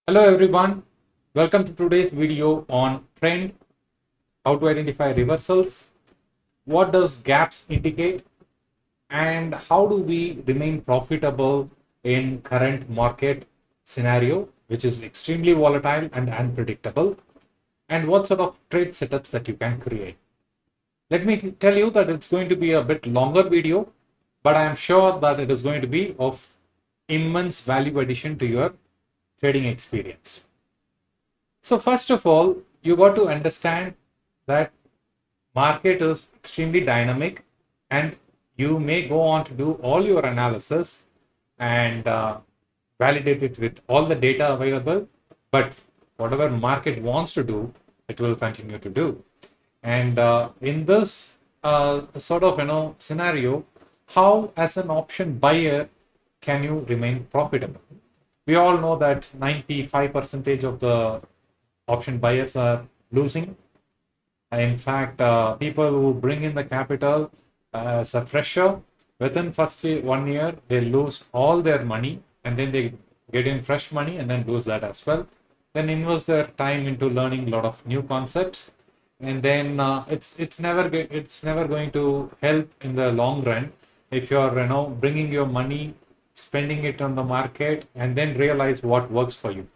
Hello everyone, welcome to today's video on trend, how to identify reversals, what does gaps indicate, and how do we remain profitable in current market scenario, which is extremely volatile and unpredictable, and what sort of trade setups that you can create. Let me tell you that it's going to be a bit longer video, but I am sure that it is going to be of immense value addition to your trading experience. So first of all, you got to understand that market is extremely dynamic and you may go on to do all your analysis and validate it with all the data available, but whatever market wants to do, it will continue to do. And in this sort of scenario, how as an option buyer can you remain profitable? We all know that 95% of the option buyers are losing. In fact, people who bring in the capital as a fresher, within first 1 year, they lose all their money and then they get in fresh money and then lose that as well. Then invest their time into learning a lot of new concepts, and then it's never going to help in the long run if you're bringing your money, spending it on the market, and then realize what works for you.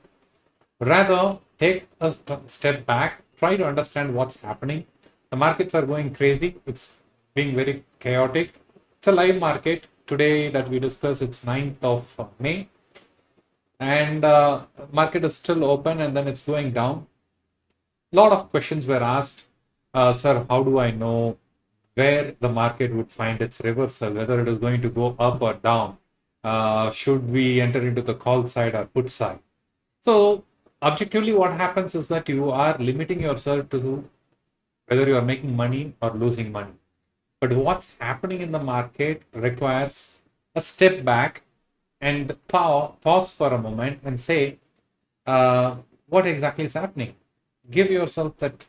Rather, take a step back, try to understand what's happening. The markets are going crazy. It's being very chaotic. It's a live market. Today that we discuss, it's 9th of May. And market is still open and then it's going down. A lot of questions were asked. Sir, how do I know where the market would find its reversal, whether it is going to go up or down? Should we enter into the call side or put side? So objectively, what happens is that you are limiting yourself to whether you are making money or losing money. But what's happening in the market requires a step back and pause for a moment and say, what exactly is happening? Give yourself that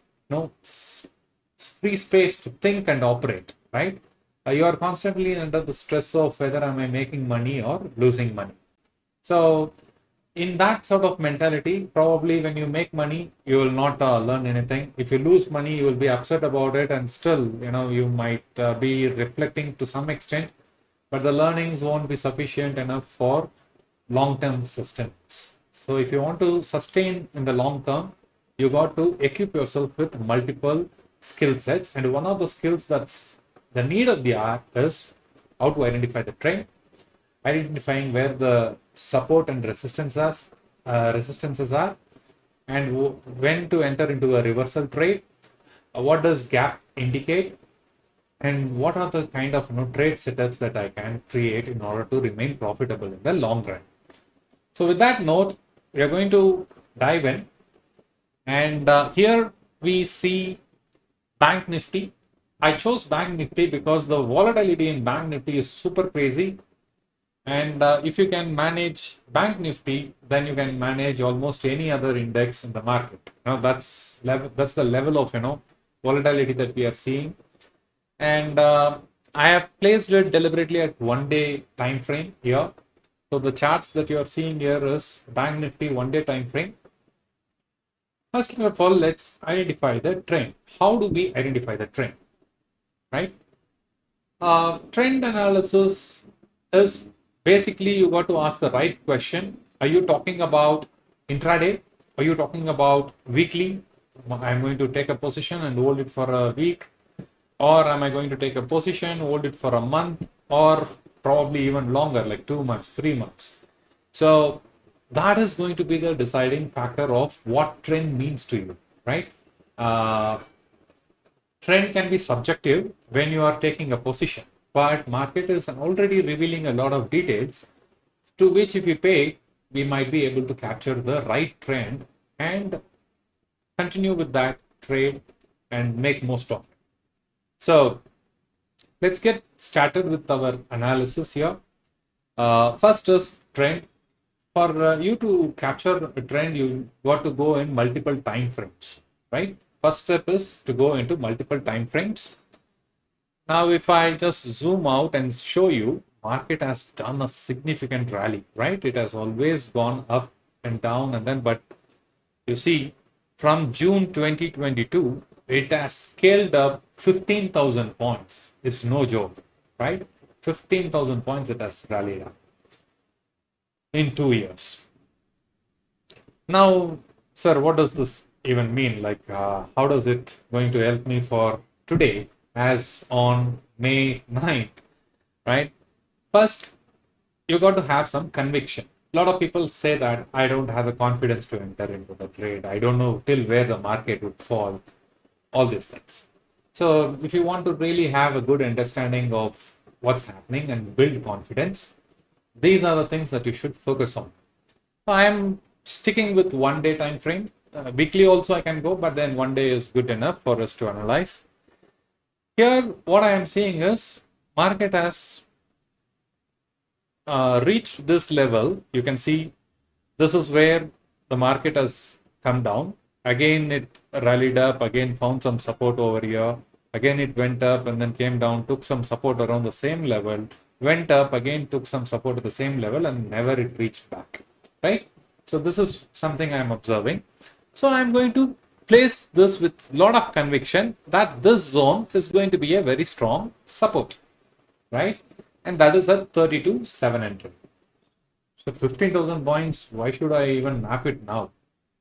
free space to think and operate, right? You are constantly under the stress of whether am I making money or losing money. So in that sort of mentality, probably when you make money, you will not learn anything. If you lose money, you will be upset about it, and still, you might be reflecting to some extent, but the learnings won't be sufficient enough for long-term sustenance. So if you want to sustain in the long term, you got to equip yourself with multiple skill sets, and one of the skills that's the need of the hour is how to identify the trend, identifying where the support and resistances are, and when to enter into a reversal trade. What does gap indicate, and what are the kind of trade setups that I can create in order to remain profitable in the long run. So with that note, we are going to dive in, and here we see Bank Nifty. I chose Bank Nifty because the volatility in Bank Nifty is super crazy. And if you can manage Bank Nifty, then you can manage almost any other index in the market. That's the level of volatility that we are seeing. And I have placed it deliberately at 1 day time frame here. So the charts that you are seeing here is Bank Nifty 1 day time frame. First of all, let's identify the trend. How do we identify the trend? Right? Trend analysis is basically you got to ask the right question. Are you talking about intraday? Are you talking about weekly? I'm going to take a position and hold it for a week. Or am I going to take a position, hold it for a month, or probably even longer, like 2 months, 3 months? So that is going to be the deciding factor of what trend means to you, right? Trend can be subjective when you are taking a position, but market is already revealing a lot of details to which if we pay, we might be able to capture the right trend and continue with that trade and make most of it. So let's get started with our analysis here. First is trend. For you to capture a trend, you got to go in multiple time frames, right? First step is to go into multiple time frames. Now, if I just zoom out and show you, market has done a significant rally, right? It has always gone up and down, and then, but you see, from June 2022, it has scaled up 15,000 points. It's no joke, right? 15,000 points it has rallied up in 2 years. Now, sir, what does this even mean? Like, how does it going to help me for today as on May 9th, right? First, you got to have some conviction. A lot of people say that I don't have the confidence to enter into the trade. I don't know till where the market would fall, all these things. So if you want to really have a good understanding of what's happening and build confidence, these are the things that you should focus on. I am sticking with 1 day time frame. Weekly also I can go, but then 1 day is good enough for us to analyze. Here, what I am seeing is market has reached this level. You can see this is where the market has come down. Again, it rallied up, again found some support over here. Again, it went up and then came down, took some support around the same level, went up, again took some support at the same level, and never it reached back, right? So this is something I'm observing. So I'm going to place this with a lot of conviction that this zone is going to be a very strong support, right? And that is at 32,700. So 15,000 points, why should I even map it now?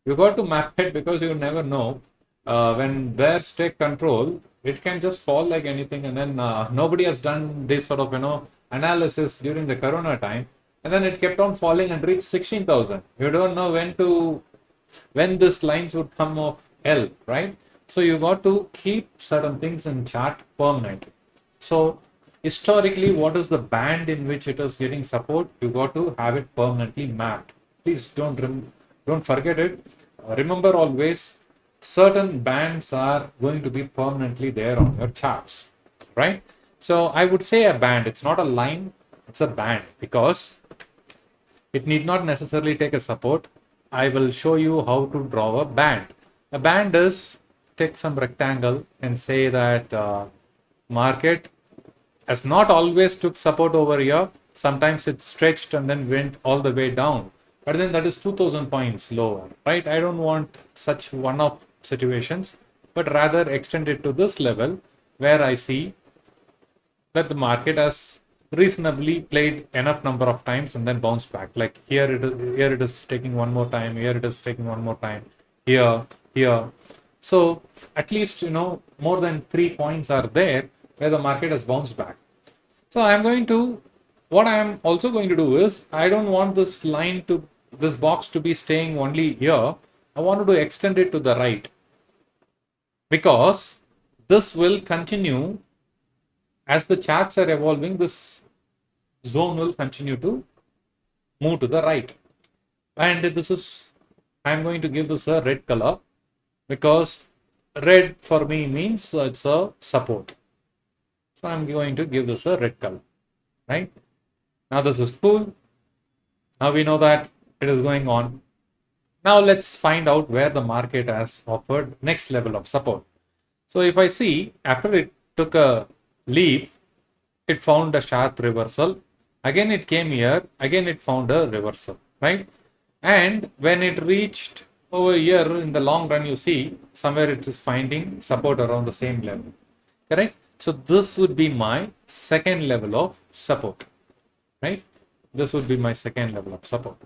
You got to map it because you never know. When bears take control, it can just fall like anything. And then nobody has done this sort of, analysis during the Corona time. And then it kept on falling and reached 16,000. You don't know when this lines would come off L, right? So you got to keep certain things in chart permanent. So historically, what is the band in which it is getting support? You got to have it permanently mapped. Please don't forget it. Remember always, certain bands are going to be permanently there on your charts, right? So I would say a band. It's not a line, it's a band, because it need not necessarily take a support. I will show you how to draw a band. A band is, take some rectangle and say that market has not always took support over here. Sometimes it stretched and then went all the way down. But then that is 2,000 points lower, right? I don't want such one-off situations, but rather extend it to this level where I see that the market has reasonably played enough number of times and then bounced back. Like here it is taking one more time, here it is taking one more time, here. So at least, more than 3 points are there where the market has bounced back. So what I am also going to do is, I don't want this box to be staying only here. I wanted to extend it to the right, because this will continue as the charts are evolving. This zone will continue to move to the right. And I'm going to give this a red color, because red for me means it's a support. So I'm going to give this a red color, right? Now this is cool. Now we know that it is going on. Now let's find out where the market has offered next level of support. So if I see, after it took a leap, it found a sharp reversal. Again it came here, again it found a reversal, right? And when it reached over here, in the long run, you see somewhere it is finding support around the same level, correct? So this would be my second level of support, right? This would be my second level of support.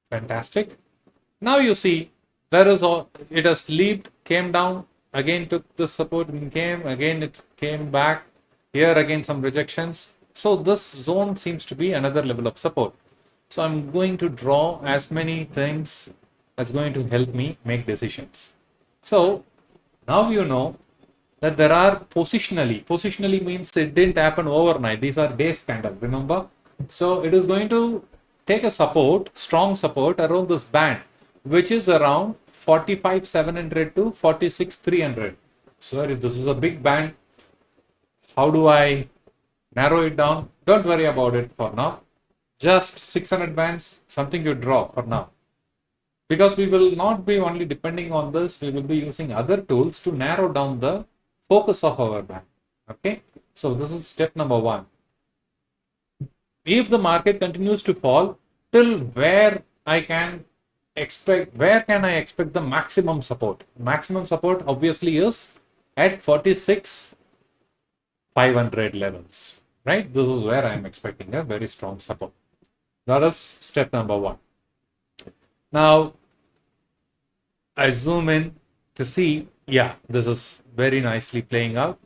Fantastic. Now you see it has leaped, came down, again took the support and came, again it came back, here again some rejections. So this zone seems to be another level of support. So I'm going to draw as many things that's going to help me make decisions. So now you know that there are positionally means it didn't happen overnight. These are days candle, remember? So it is going to take a strong support around this band, which is around 45,700 to 46,300. So this is a big band. How do I narrow it down? Don't worry about it for now. Just 600 bands, something you draw for now. Because we will not be only depending on this, we will be using other tools to narrow down the focus of our band. Okay, so this is step number 1. If the market continues to fall, till where I can expect, where can I expect the maximum support? Maximum support obviously is at 46,500 levels, right? This is where I'm expecting a very strong support. That is step number one. Now, I zoom in to see, yeah, this is very nicely playing out.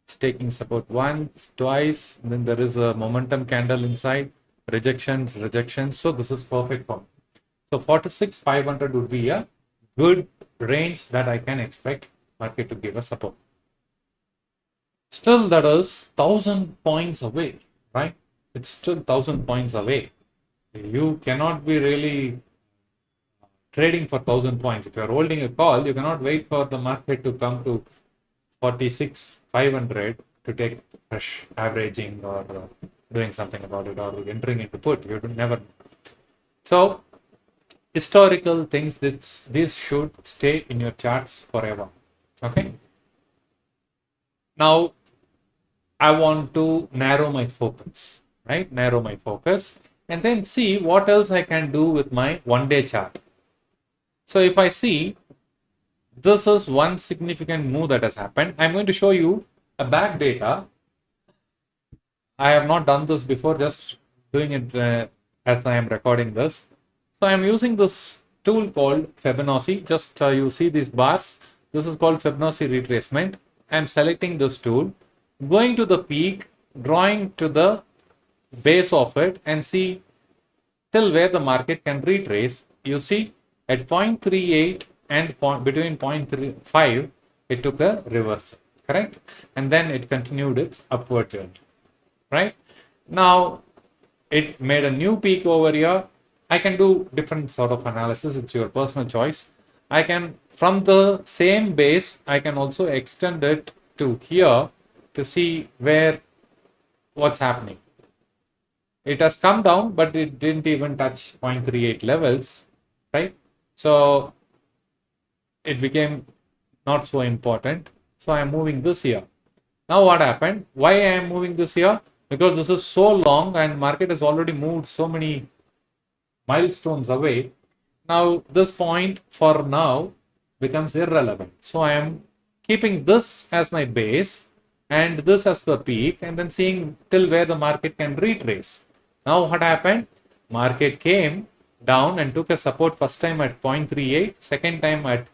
It's taking support once, twice, and then there is a momentum candle inside, rejections, rejections. So this is perfect for me. So 46,500 would be a good range that I can expect market to give a support. Still, that is 1,000 points away, right? It's still 1,000 points away. You cannot be really trading for 1,000 points. If you're holding a call, you cannot wait for the market to come to 46,500 to take fresh averaging or doing something about it or entering into put. You would never. So, historical things, this should stay in your charts forever. Okay. Now, I want to narrow my focus, right? Narrow my focus and then see what else I can do with my 1-day chart. So if I see this is one significant move that has happened, I'm going to show you a back data. I have not done this before, just doing it as I am recording this. So I'm using this tool called Fibonacci. Just you see these bars. This is called Fibonacci retracement. I'm selecting this tool, going to the peak, drawing to the base of it and see till where the market can retrace. You see at 0.38 and between 0.35, it took a reversal, correct? And then it continued its upward journey, right? Now, it made a new peak over here. I can do different sort of analysis. It's your personal choice. I can, from the same base, I can also extend it to here to see what's happening. It has come down, but it didn't even touch 0.38 levels, right? So it became not so important. So I am moving this here. Now what happened? Why I am moving this here? Because this is so long and market has already moved so many milestones away. Now this point for now becomes irrelevant. So I am keeping this as my base and this as the peak and then seeing till where the market can retrace. Now what happened? Market came down and took a support first time at 0.38, second time at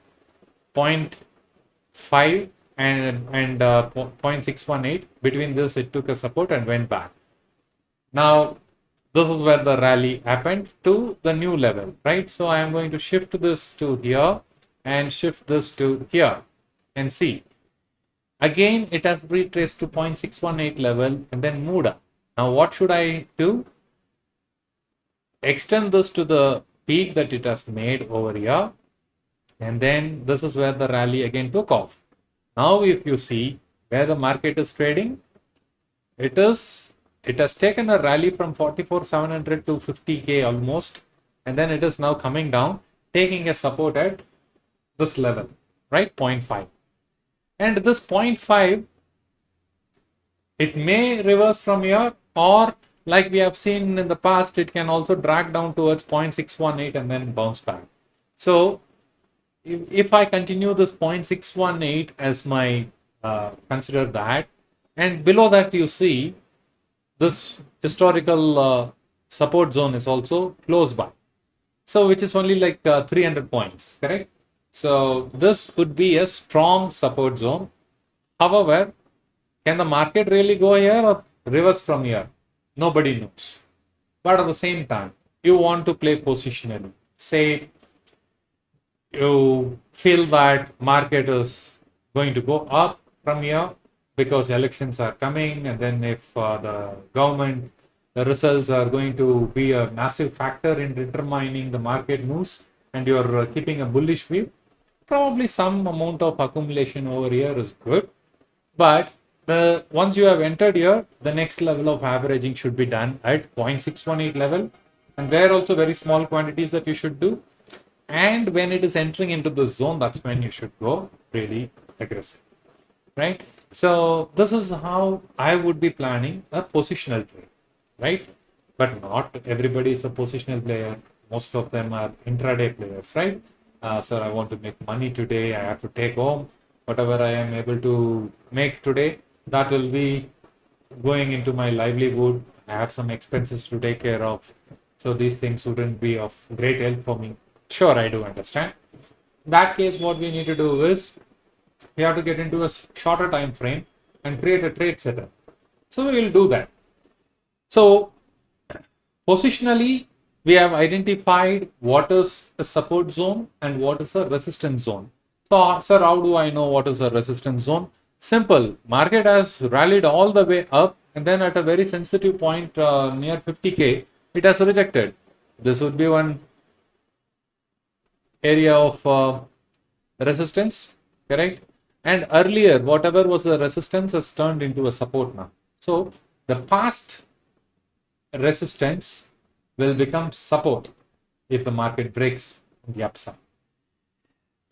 0.5 and 0.618. Between this, it took a support and went back. Now, this is where the rally happened to the new level, right? So I am going to shift this to here and shift this to here and see. Again, it has retraced to 0.618 level and then moved up. Now, what should I do? Extend this to the peak that it has made over here. And then this is where the rally again took off. Now, if you see where the market is trading, it has taken a rally from 44,700 to 50K almost. And then it is now coming down, taking a support at this level, right? 0.5. And this 0.5, it may reverse from here, or like we have seen in the past, it can also drag down towards 0.618 and then bounce back. So if I continue this 0.618 as my, consider that, and below that you see this historical support zone is also close by. So which is only like 300 points, correct? So this would be a strong support zone. However, can the market really go here or reverse from here? Nobody knows. But at the same time, you want to play positionally. Say you feel that market is going to go up from here because elections are coming, and then if the government, the results are going to be a massive factor in determining the market moves, and you're keeping a bullish view, probably some amount of accumulation over here is good. But once you have entered here, the next level of averaging should be done at 0.618 level, and there are also very small quantities that you should do. And when it is entering into the zone, that's when you should go really aggressive, right? So this is how I would be planning a positional trade, right? But not everybody is a positional player. most of them are intraday players, right? Sir, I want to make money today, I have to take home whatever I am able to make today, that will be going into my livelihood. I have some expenses to take care of, so these things wouldn't be of great help for me. Sure, I do understand. In that case, what we need to do is we have to get into a shorter time frame and create a trade setup. So we will do that. So positionally, we have identified what is a support zone and what is a resistance zone. So, sir, how do I know what is a resistance zone? Simple. Market has rallied all the way up, and then at a very sensitive point near 50K, it has rejected. This would be one area of resistance, correct? And earlier, whatever was the resistance has turned into a support now. So the past resistance will become support if the market breaks the upside.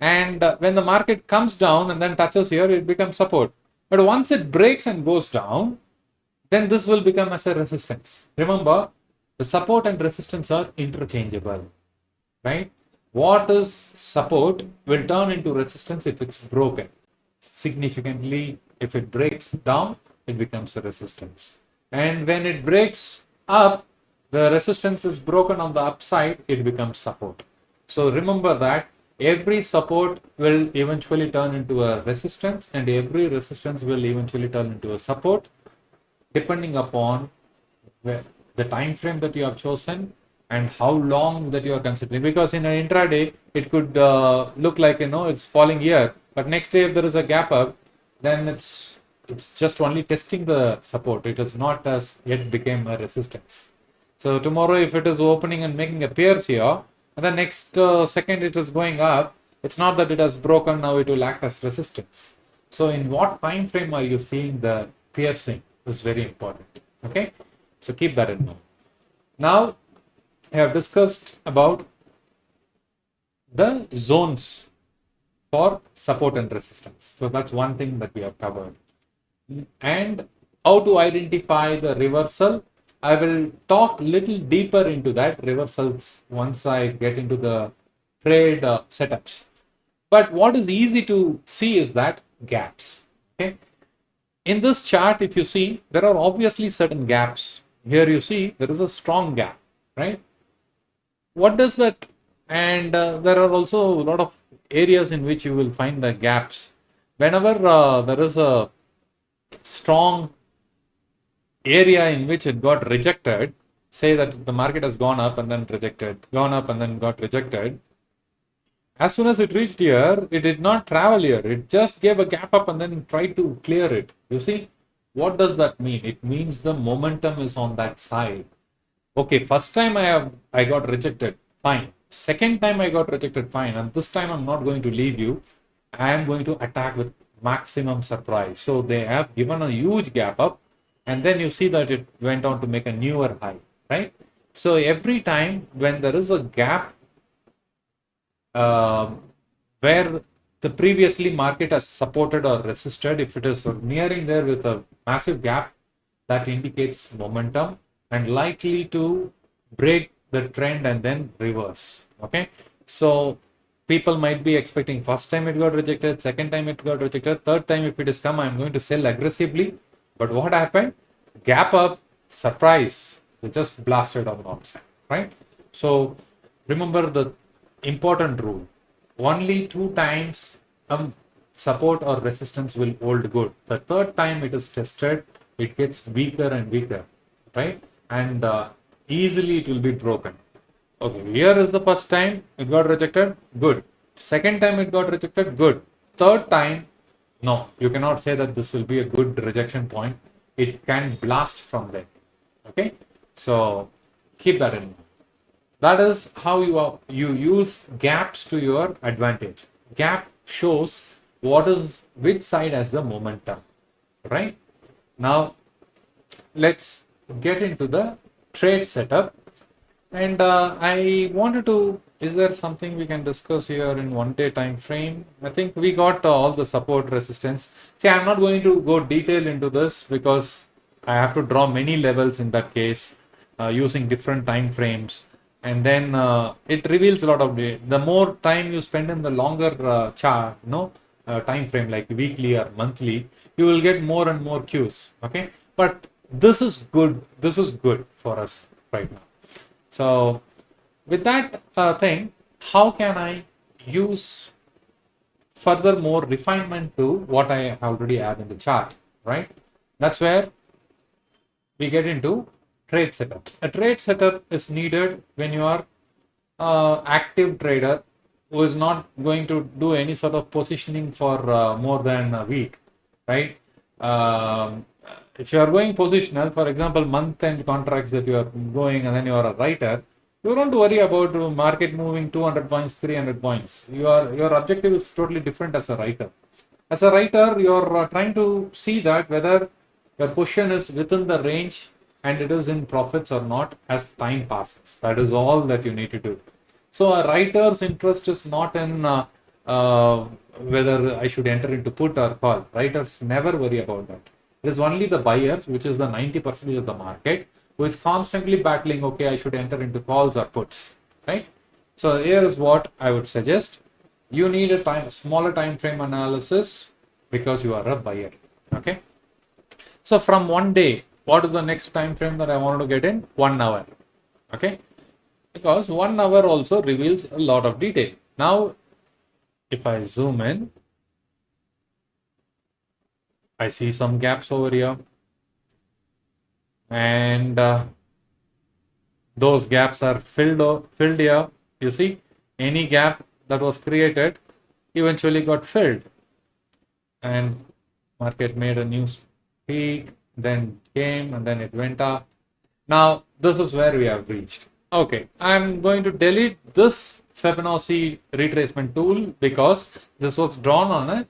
And when the market comes down and then touches here, it becomes support. But once it breaks and goes down, then this will become as a resistance. Remember, the support and resistance are interchangeable, right? What is support will turn into resistance if it's broken. Significantly, if it breaks down, it becomes a resistance. And when it breaks up, the resistance is broken on the upside, it becomes support. So remember that every support will eventually turn into a resistance, and every resistance will eventually turn into a support, depending upon the time frame that you have chosen and how long that you are considering. Because in an intraday, it could look like it's falling here, but next day if there is a gap up, then it's just only testing the support. It is not as yet became a resistance. So tomorrow, if it is opening and making a pierce here, and the next second it is going up, it's not that it has broken, now it will act as resistance. So in what time frame are you seeing the piercing is very important. Okay, so keep that in mind. Now I have discussed about the zones for support and resistance. So that's one thing that we have covered. And how to identify the reversal, I will talk little deeper into that reversals once I get into the trade setups. But what is easy to see is that gaps. Okay. In this chart, if you see, there are obviously certain gaps. Here you see there is a strong gap, right? What does that? And there are also a lot of areas in which you will find the gaps. Whenever there is a strong area in which it got rejected, say that the market has gone up and then rejected, gone up and then got rejected. As soon as it reached here, it did not travel here. It just gave a gap up and then tried to clear it. You see, what does that mean? It means the momentum is on that side. Okay, first time I got rejected, fine. Second time I got rejected, fine. And this time I'm not going to leave you. I am going to attack with maximum surprise. So they have given a huge gap up, and then you see that it went on to make a newer high, right? So every time when there is a gap where the previously market has supported or resisted, if it is nearing there with a massive gap, that indicates momentum and likely to break the trend and then reverse. Okay, so people might be expecting first time it got rejected, second time it got rejected, third time if it is come, I'm going to sell aggressively. But what happened? Gap up, surprise, they just blasted on the upside, right? So remember the important rule: only 2 times support or resistance will hold good. The third time it is tested, it gets weaker and weaker, right? And easily it will be broken. Okay, here is the first time it got rejected, good. Second time it got rejected, good. Third time, no, you cannot say that this will be a good rejection point. It can blast from there. Okay, so keep that in mind. That is how you use gaps to your advantage. Gap shows which side has the momentum, right? Now let's get into the trade setup. And I wanted to, is there something we can discuss here in 1 day time frame? I think we got all the support resistance. See, I'm not going to go detail into this because I have to draw many levels in that case using different time frames. and then it reveals a lot of data. The more time you spend in the longer chart, time frame like weekly or monthly, you will get more and more cues. Okay, but this is good. This is good for us right now. So with that thing, how can I use further more refinement to what I already have in the chart, right? That's where we get into trade setup. A trade setup is needed when you are active trader who is not going to do any sort of positioning for more than a week, right? Um, if you are going positional, for example, month-end contracts that you are going, and then you are a writer, you don't worry about market moving 200 points, 300 points. Your objective is totally different as a writer. As a writer, you're trying to see that whether your position is within the range and it is in profits or not as time passes. That is all that you need to do. So a writer's interest is not in whether I should enter into put or call. Writers never worry about that. It is only the buyers, which is the 90% of the market, who is constantly battling, okay, I should enter into calls or puts, right? So here is what I would suggest. You need a smaller time frame analysis because you are a buyer. Okay. So from 1 day, what is the next time frame that I wanted to get in? 1 hour. Okay. Because 1 hour also reveals a lot of detail. Now, if I zoom in, I see some gaps over here. And those gaps are filled here. You see, any gap that was created eventually got filled. And market made a new peak, then came, and then it went up. Now, this is where we have reached. Okay, I'm going to delete this Fibonacci retracement tool because this was drawn on a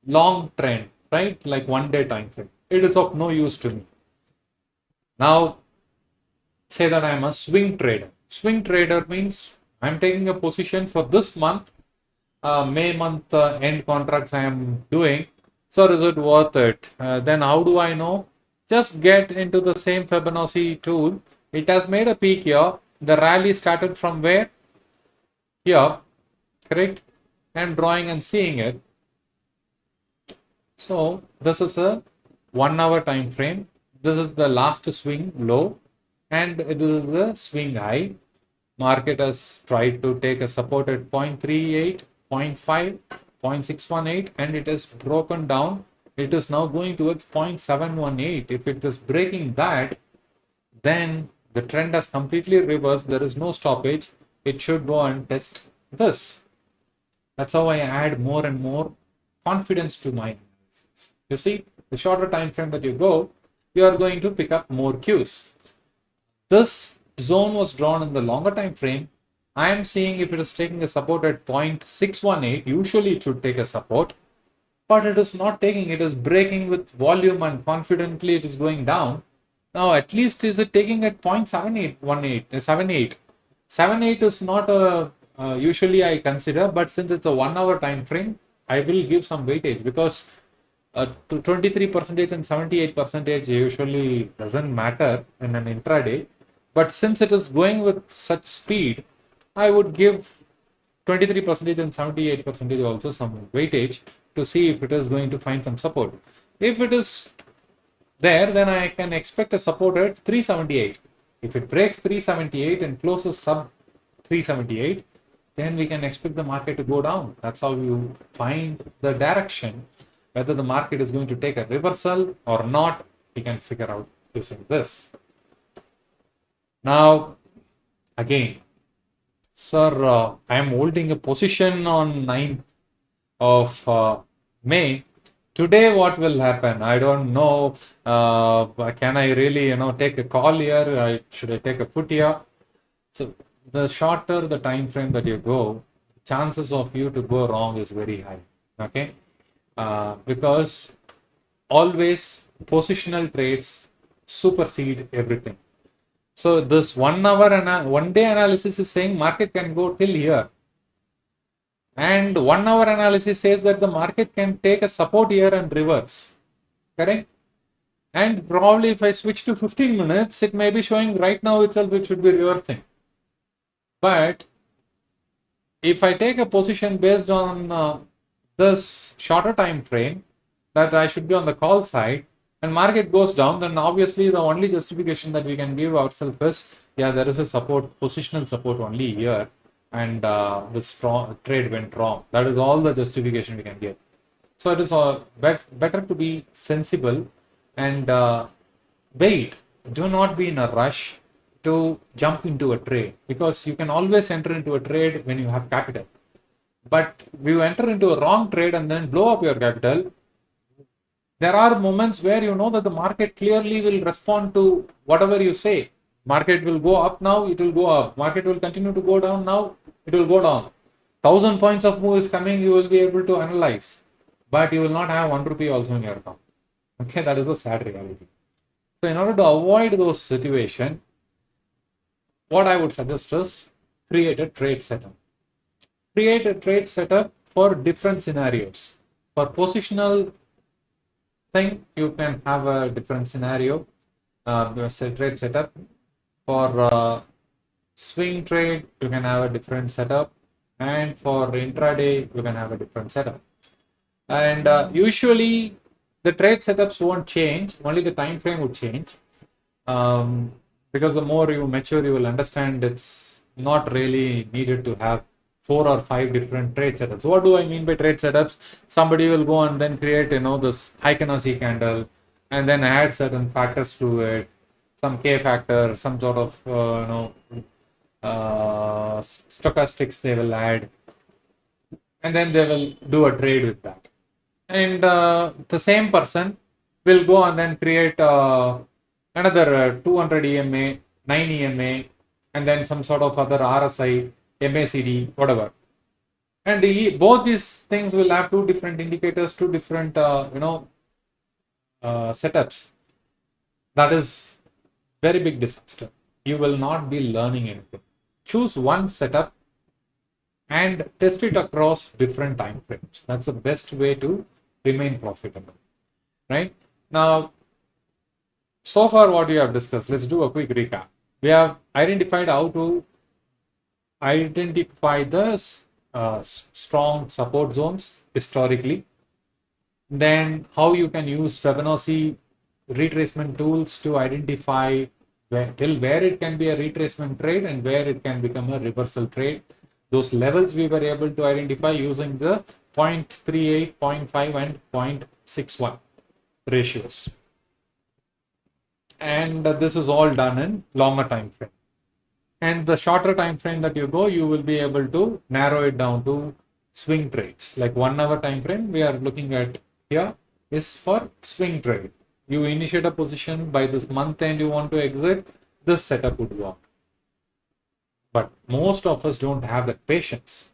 long trend, right? Like 1 day time frame. It is of no use to me. Now, say that I'm a swing trader. Swing trader means I'm taking a position for this month, May month end contracts I am doing. So is it worth it? Then how do I know? Just get into the same Fibonacci tool. It has made a peak here. The rally started from where? Here, correct? I'm drawing and seeing it. So this is a 1 hour time frame. This is the last swing low, and this is the swing high. Market has tried to take a support at 0.38, 0.5, 0.618, and it has broken down. It is now going towards 0.718. If it is breaking that, then the trend has completely reversed. There is no stoppage. It should go and test this. That's how I add more and more confidence to my analysis. You see, the shorter time frame that you go, you are going to pick up more cues. This zone was drawn in the longer time frame. I am seeing if it is taking a support at 0.618, usually it should take a support, but it is not taking, it is breaking with volume and confidently it is going down. Now, at least is it taking at 0.7818, 78 is not a usually I consider, but since it's a 1 hour time frame, I will give some weightage because 23% and 78% usually doesn't matter in an intraday. But since it is going with such speed, I would give 23% and 78% also some weightage to see if it is going to find some support. If it is there, then I can expect a support at 378. If it breaks 378 and closes sub 378, then we can expect the market to go down. That's how you find the direction, whether the market is going to take a reversal or not. We can figure out using this. Now, again, sir, I am holding a position on 9th of May. Today, what will happen? I don't know. Can I really, take a call here? Should I take a put here? So the shorter the time frame that you go, chances of you to go wrong is very high. Okay, because always positional trades supersede everything. So this 1 hour and 1 day analysis is saying market can go till here. And 1 hour analysis says that the market can take a support here and reverse. Correct? And probably if I switch to 15 minutes, it may be showing right now itself it should be reversing. But if I take a position based on this shorter time frame, that I should be on the call side, and market goes down, then obviously the only justification that we can give ourselves is, yeah, there is a support, positional support only here, and the strong trade went wrong. That is all the justification we can give. So it is better to be sensible and wait. Do not be in a rush to jump into a trade, because you can always enter into a trade when you have capital. But you enter into a wrong trade and then blow up your capital. There are moments where you know that the market clearly will respond to whatever you say. Market will go up now, it will go up. Market will continue to go down now, it will go down. 1,000 points of move is coming, you will be able to analyze, but you will not have 1 rupee also in your account. Okay, that is the sad reality. So in order to avoid those situations, what I would suggest is create a trade setup. Create a trade setup for different scenarios. For positional thing, you can have a different scenario, trade setup. For swing trade, you can have a different setup, and for intraday, you can have a different setup. And usually, the trade setups won't change; only the time frame would change. Because the more you mature, you will understand it's not really needed to have 4 or 5 different trade setups. What do I mean by trade setups? Somebody will go and then create, this Icon-C candle, and then add certain factors to it, some K factor, some sort of, stochastics they will add, and then they will do a trade with that. And the same person will go and then create another 200 EMA, 9 EMA, and then some sort of other RSI, MACD, whatever. And both these things will have two different indicators, two different, setups. That is very big disaster. You will not be learning anything. Choose one setup and test it across different time frames. That's the best way to remain profitable, right? Now, so far what we have discussed, let's do a quick recap. We have identified how to identify the strong support zones historically, then how you can use Fibonacci retracement tools to identify where it can be a retracement trade and where it can become a reversal trade. Those levels we were able to identify using the 0.38, 0.5 and 0.61 ratios. And this is all done in longer time frame. And the shorter time frame that you go, you will be able to narrow it down to swing trades. Like 1 hour time frame we are looking at here is for swing trade. You initiate a position, by this month end you want to exit, this setup would work. But most of us don't have that patience.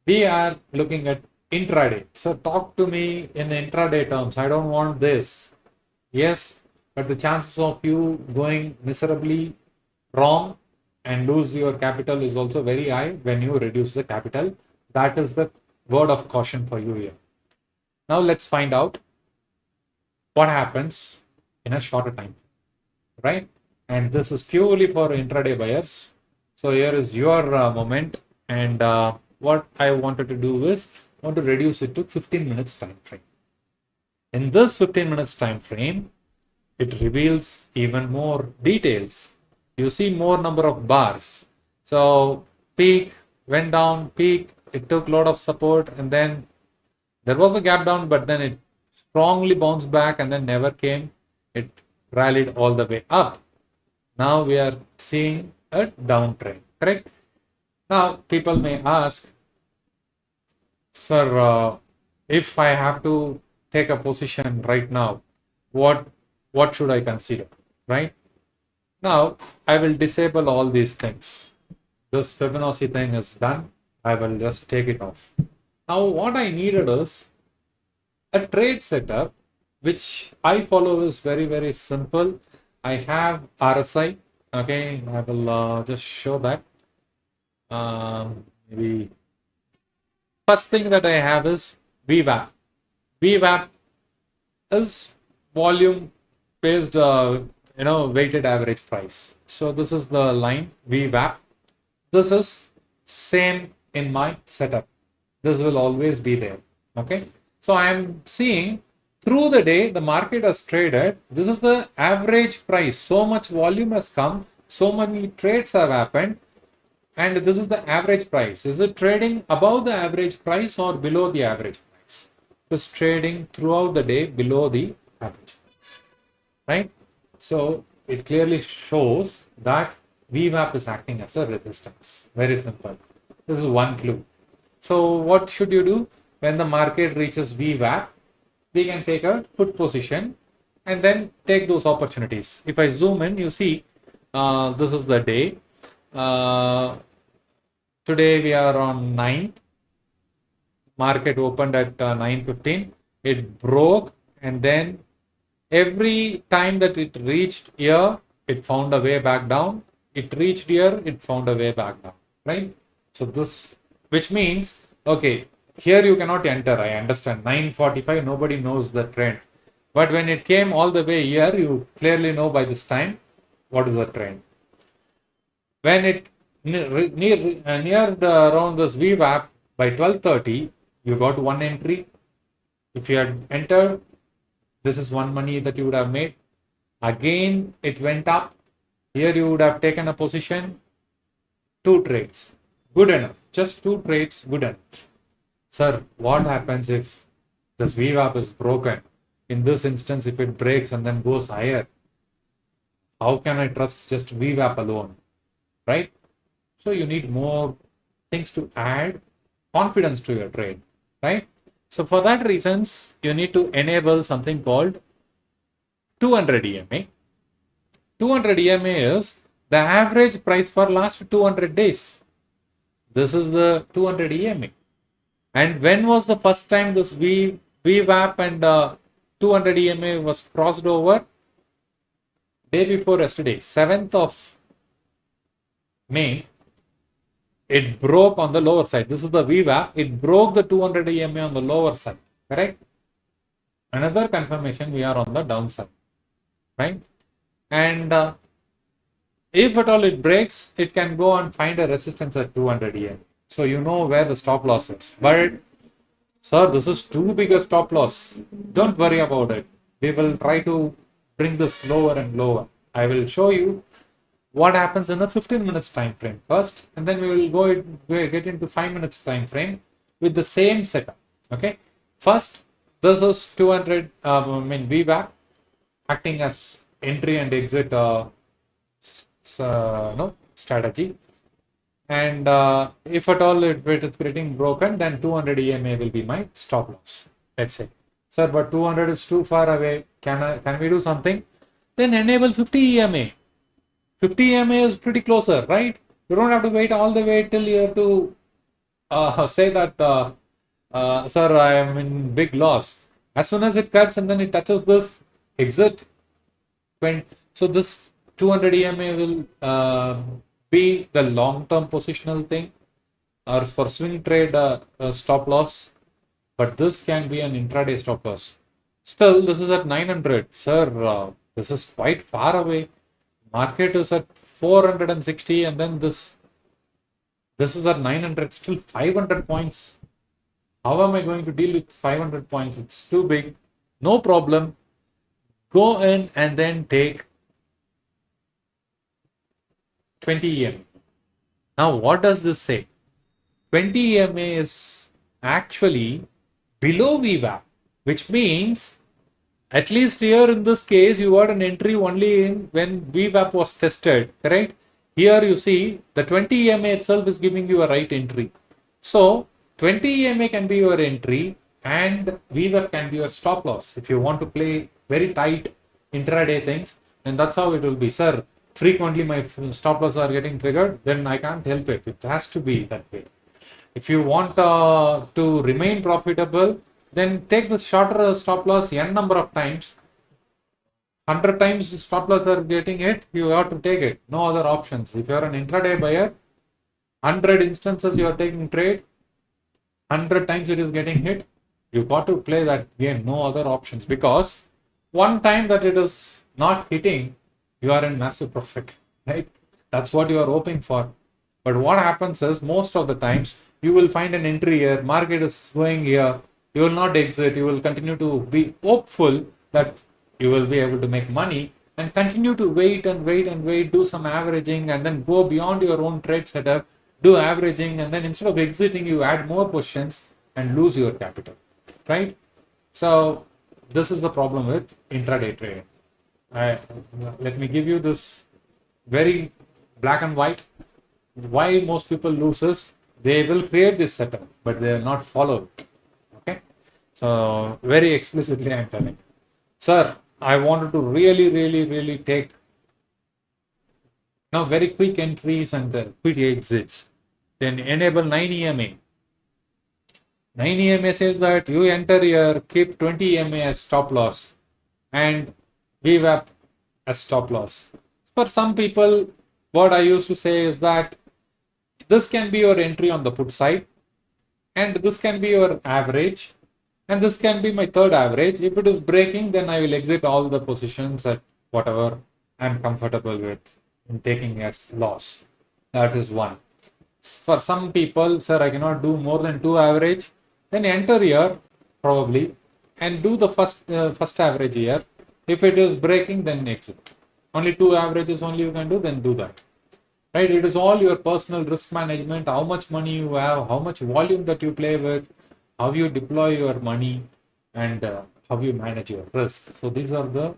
We are looking at intraday. So talk to me in intraday terms. I don't want this. Yes, but the chances of you going miserably wrong and lose your capital is also very high when you reduce the capital. That is the word of caution for you here. Now let's find out what happens in a shorter time, right? And this is purely for intraday buyers. So here is your moment, and what I wanted to do is I want to reduce it to 15 minutes time frame. In this 15 minutes time frame, it reveals even more details. You see more number of bars. So peak, went down, peak, it took a lot of support, and then there was a gap down, but then it strongly bounced back and then never came. It rallied all the way up. Now we are seeing a downtrend, correct? Now people may ask, sir, if I have to take a position right now, what should I consider, right? Now I will disable all these things. This Fibonacci thing is done. I will just take it off. Now what I needed is a trade setup, which I follow is very, very simple. I have RSI. Okay, I will just show that. Maybe first thing that I have is VWAP. VWAP is volume based, weighted average price. So this is the line VWAP. This is same in my setup. This will always be there. Okay. So I am seeing through the day, the market has traded. This is the average price. So much volume has come. So many trades have happened. And this is the average price. Is it trading above the average price or below the average price? It is trading throughout the day below the average price. Right? So it clearly shows that VWAP is acting as a resistance. Very simple. This is one clue. So what should you do? When the market reaches VWAP, we can take a put position and then take those opportunities. If I zoom in, you see this is the day. Today we are on 9th. Market opened at 9:15. It broke, and then every time that it reached here, it found a way back down. It reached here, it found a way back down. Right? So this, which means, okay, here you cannot enter. I understand. 9:45, nobody knows the trend. But when it came all the way here, you clearly know by this time what is the trend. When it near around this VWAP by 12:30, you got one entry. If you had entered, this is one money that you would have made. Again, it went up. Here you would have taken a position. 2 trades. Good enough. Just 2 trades, good enough. Sir, what happens if this VWAP is broken? In this instance, if it breaks and then goes higher, how can I trust just VWAP alone? Right? So you need more things to add confidence to your trade, right? So for that reasons, you need to enable something called 200 EMA. 200 EMA is the average price for last 200 days. This is the 200 EMA. And when was the first time this VWAP and 200 EMA was crossed over? Day before yesterday, 7th of May, it broke on the lower side. This is the VWAP. It broke the 200 EMA on the lower side. Correct? Another confirmation, we are on the downside. Right? And if at all it breaks, it can go and find a resistance at 200 EMA. So you know where the stop loss is. But, sir, this is too big a stop loss. Don't worry about it. We will try to bring this lower and lower. I will show you what happens in a 15 minutes time frame first, and then we will get into 5 minutes time frame with the same setup. Okay, first this is 200 VWAP acting as entry and exit strategy, and if at all it is getting broken, then 200 EMA will be my stop loss. Let's say, sir, but 200 is too far away. Can we do something? Then enable 50 EMA. 50 EMA is pretty closer, right? You don't have to wait all the way till you have to say that, sir, I am in big loss. As soon as it cuts and then it touches this exit, so this 200 EMA will be the long-term positional thing, or for swing trade stop loss, but this can be an intraday stop loss. Still, this is at 900. Sir, this is quite far away. Market is at 460 and then this is at 900, still 500 points. How am I going to deal with 500 points? It's too big. No problem. Go in and then take 20 EMA. Now, what does this say? 20 EMA is actually below VWAP, which means at least here in this case, you got an entry only in when VWAP was tested, correct? Here you see the 20 EMA itself is giving you a right entry. So 20 EMA can be your entry and VWAP can be your stop loss. If you want to play very tight intraday things, then that's how it will be. Sir, frequently my stop loss are getting triggered, then I can't help it. It has to be that way. If you want to remain profitable, then take the shorter stop loss n number of times. 100 times stop loss are getting hit, you have to take it. No other options. If you are an intraday buyer, 100 instances you are taking trade, 100 times it is getting hit, you got to play that game. No other options, because one time that it is not hitting, you are in massive profit, right? That's what you are hoping for. But what happens is most of the times you will find an entry here, market is going here, you will not exit, you will continue to be hopeful that you will be able to make money and continue to wait and wait and wait, do some averaging and then go beyond your own trade setup, do averaging, and then instead of exiting, you add more positions and lose your capital, right? So this is the problem with intraday trading. Let me give you this very black and white. Why most people lose is they will create this setup, but they will not follow it. Okay, so very explicitly I'm telling, sir, I wanted to really take now very quick entries and quick exits. Then enable 9 EMA. 9 EMA says that you enter here, keep 20 EMA as stop loss and VWAP as stop loss. For some people, what I used to say is that this can be your entry on the put side, and this can be your average, and this can be my third average. If it is breaking, then I will exit all the positions at whatever I'm comfortable with in taking as loss. That is one. For some people, sir, I cannot do more than 2 average, then enter here probably and do the first average here. If it is breaking, then exit. Only 2 averages only you can do, then do that. Right? It is all your personal risk management, how much money you have, how much volume that you play with, how you deploy your money, and how you manage your risk. So these are the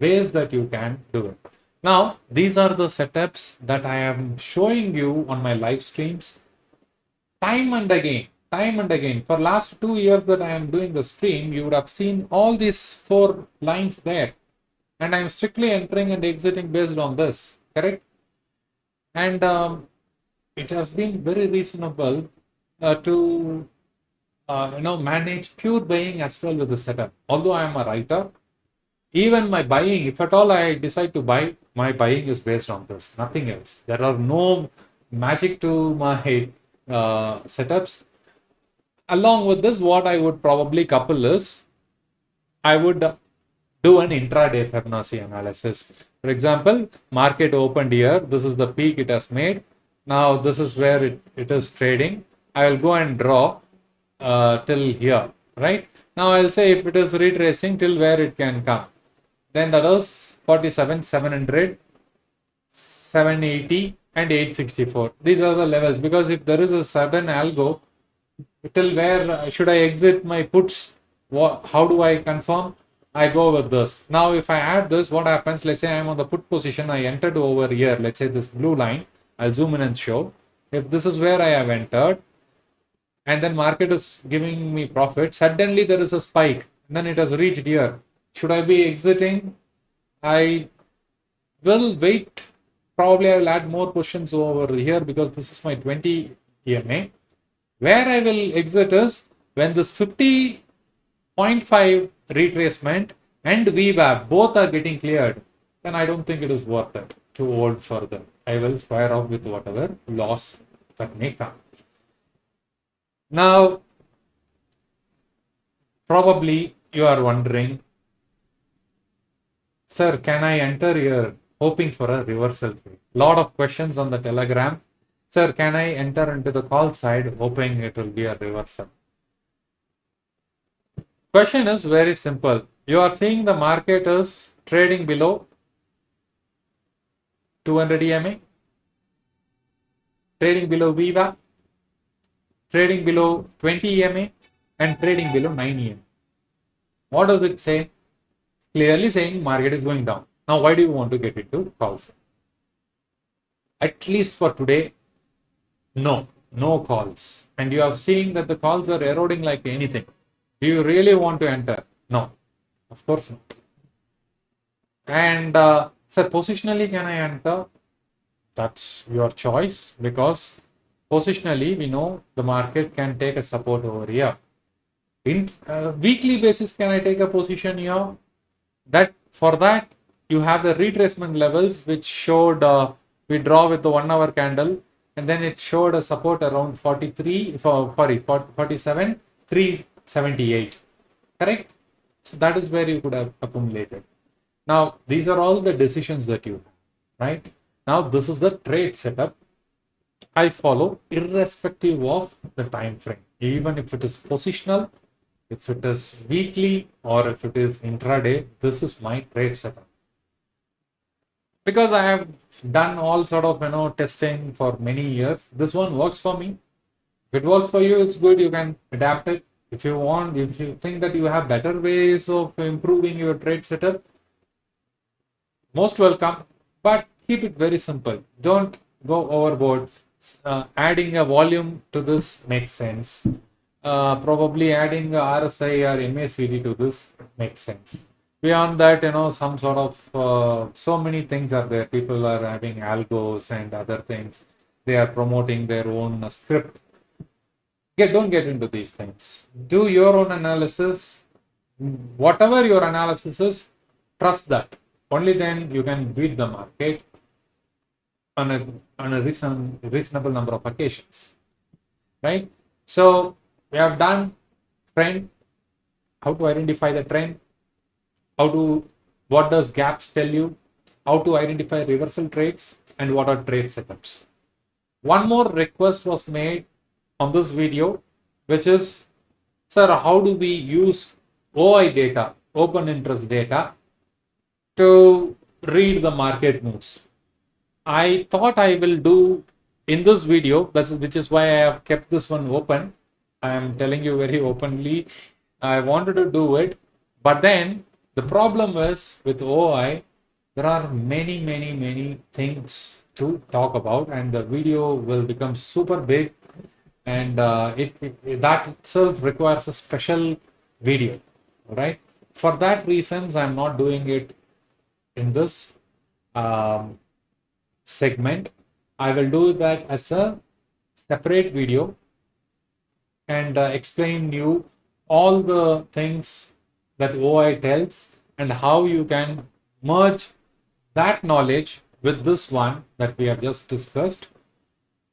ways that you can do it. Now, these are the setups that I am showing you on my live streams time and again. For last 2 years that I am doing the stream, you would have seen all these 4 lines there. And I am strictly entering and exiting based on this, correct? And it has been very reasonable to manage pure buying as well with the setup. Although I am a writer, even my buying, if at all I decide to buy, my buying is based on this, nothing else. There are no magic to my setups. Along with this, what I would probably couple is I would do an intraday Fibonacci analysis. For example, market opened here. This is the peak it has made. Now this is where it is trading. I will go and draw till here, right? Now I'll say if it is retracing till where it can come. Then that is 47, 700, 780 and 864. These are the levels, because if there is a sudden algo, till where should I exit my puts? How do I confirm? I go with this. Now, if I add this, what happens? Let's say I'm on the put position. I entered over here. Let's say this blue line. I'll zoom in and show. If this is where I have entered, and then market is giving me profit, suddenly there is a spike. And then it has reached here. Should I be exiting? I will wait. Probably I will add more positions over here because this is my 20 EMA. Where I will exit is when this 50.5 retracement and VWAP both are getting cleared, then I don't think it is worth it to hold further. I will square off with whatever loss that may come. Now, probably you are wondering, sir, can I enter here hoping for a reversal trade? Lot of questions on the Telegram. Sir, can I enter into the call side hoping it will be a reversal? Question is very simple. You are seeing the market is trading below 200 EMA, trading below VWAP, trading below 20 EMA, and trading below 9 EMA. What does it say? Clearly saying market is going down. Now, why do you want to get into calls? At least for today, no calls. And you have seen that the calls are eroding like anything. Do you really want to enter? No, of course not. And sir, positionally, can I enter? That's your choice, because positionally, we know the market can take a support over here. In weekly basis, can I take a position here? For that, you have the retracement levels, which showed we draw with the 1 hour candle, and then it showed a support around 47, 378. Correct? So that is where you could have accumulated. Now, these are all the decisions that you have, right? Now, this is the trade setup. I follow irrespective of the time frame, even if it is positional, if it is weekly, or if it is intraday. This is my trade setup because I have done all sort of testing for many years. This one works for me. If it works for you, it's good. You can adapt it. If you want, if you think that you have better ways of improving your trade setup, most welcome. But keep it very simple. Don't go overboard. Adding a volume to this makes sense. Probably adding a RSI or MACD to this makes sense. Beyond that, some sort of so many things are there. People are having algos and other things. They are promoting their own script. Don't get into these things. Do your own analysis. Whatever your analysis is, trust that. Only then you can beat the market on a reasonable number of occasions, right? So we have done trend, how to identify the trend, what does gaps tell you, how to identify reversal trades, and what are trade setups. One more request was made on this video, which is, sir, how do we use OI data, open interest data, to read the market moves? I thought I will do in this video, which is why I have kept this one open. I am telling you very openly, I wanted to do it, but then the problem is with OI, there are many things to talk about, and the video will become super big, and that itself requires a special video, right? For that reasons, I'm not doing it in this um, segment. I will do that as a separate video and explain you all the things that OI tells and how you can merge that knowledge with this one that we have just discussed.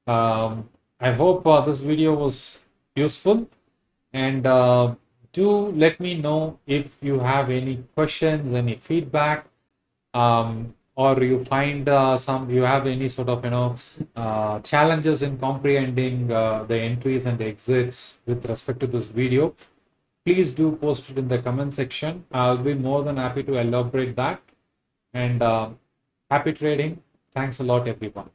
I hope this video was useful, and do let me know if you have any questions, any feedback, or you find you have any sort of challenges in comprehending the entries and the exits with respect to this video. Please do post it in the comment section. I'll be more than happy to elaborate that. And happy trading. Thanks a lot, everyone.